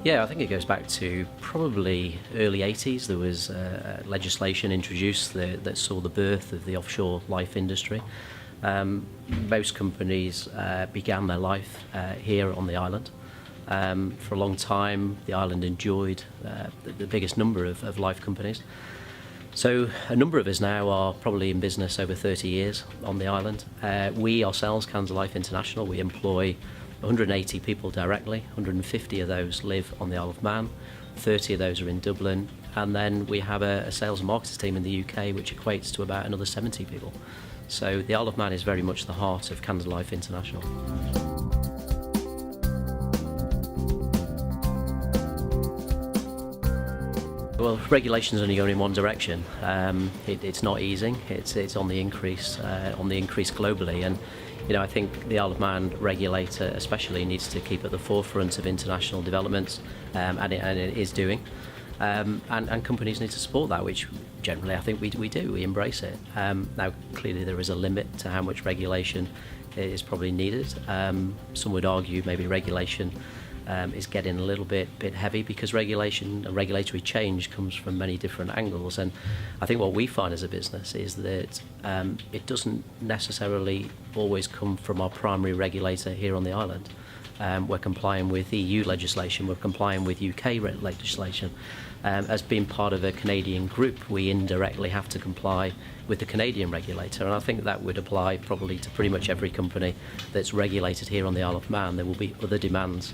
Yeah, I think it goes back to probably early 80s. There was legislation introduced that saw the birth of the offshore life industry. Most companies began their life here on the island. For a long time, the island enjoyed the biggest number of life companies. So a number of us now are probably in business over 30 years on the island. We ourselves, Canada Life International, we employ 180 people directly. 150 of those live on the Isle of Man, 30 of those are in Dublin, and then we have a sales and marketing team in the UK which equates to about another 70 people. So the Isle of Man is very much the heart of Canada Life International. Well, regulation's only going in one direction. It's not easing. It's on the increase globally, and I think the Isle of Man regulator especially needs to keep at the forefront of international developments, and it is doing. And companies need to support that, which generally I think we do. We embrace it. Now, clearly there is a limit to how much regulation is probably needed. Some would argue maybe regulation is getting a little bit heavy, because regulatory change comes from many different angles, and I think what we find as a business is that it doesn't necessarily always come from our primary regulator here on the island. We're complying with EU legislation, we're complying with UK legislation. As being part of a Canadian group, we indirectly have to comply with the Canadian regulator, and I think that would apply probably to pretty much every company that's regulated here on the Isle of Man. There will be other demands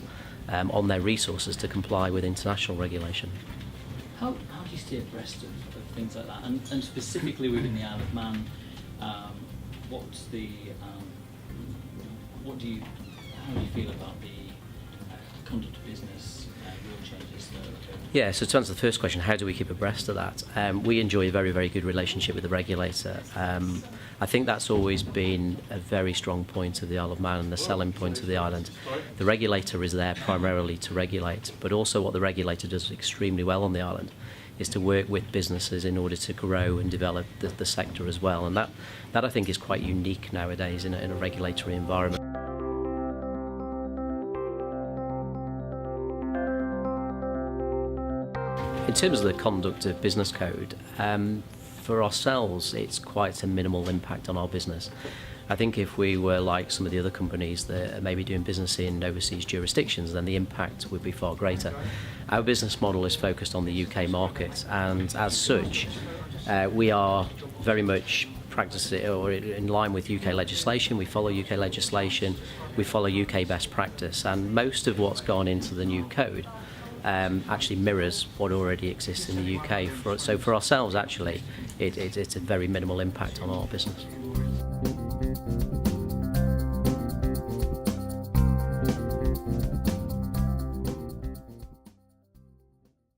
on their resources to comply with international regulation. How do you stay abreast of things like that? And specifically within the Isle of Man, how do you feel about the conduct of business rule changes that are occurring? Yeah, so to answer the first question, how do we keep abreast of that? We enjoy a very, very good relationship with the regulator. I think that's always been a very strong point of the Isle of Man and the selling point of the island. The regulator is there primarily to regulate, but also what the regulator does extremely well on the island is to work with businesses in order to grow and develop the sector as well. And that I think is quite unique nowadays in a regulatory environment. In terms of the conduct of business code, for ourselves it's quite a minimal impact on our business. I think if we were like some of the other companies that are maybe doing business in overseas jurisdictions, then the impact would be far greater. Our business model is focused on the UK market, and as such we are very much practicing or in line with UK legislation. We follow UK legislation, we follow UK best practice, and most of what's gone into the new code actually mirrors what already exists in the UK. So for ourselves, actually, it's a very minimal impact on our business.